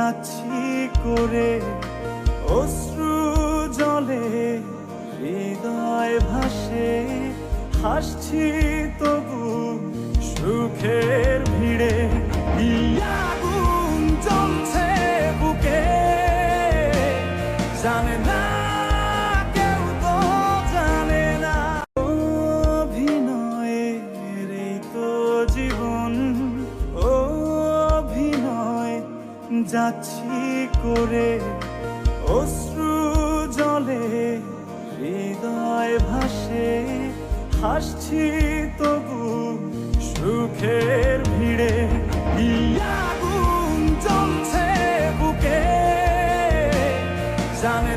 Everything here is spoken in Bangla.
যাচ্ছি করে অশ্রু জলে হৃদয় ভাসে, হাসছি তবু সুখের ভিড়ে। আগুন জ্বলছে বুকে, জানে না কেউ, তো জানে না। অভিনয়ের এই তো জীবন, অভিনয় যাচ্ছি করে অশ্রু জলে হৃদয় ভাসে, হাসছি তবু সুখের ভিড়ে। আগুন জ্বলছে বুকে, জানে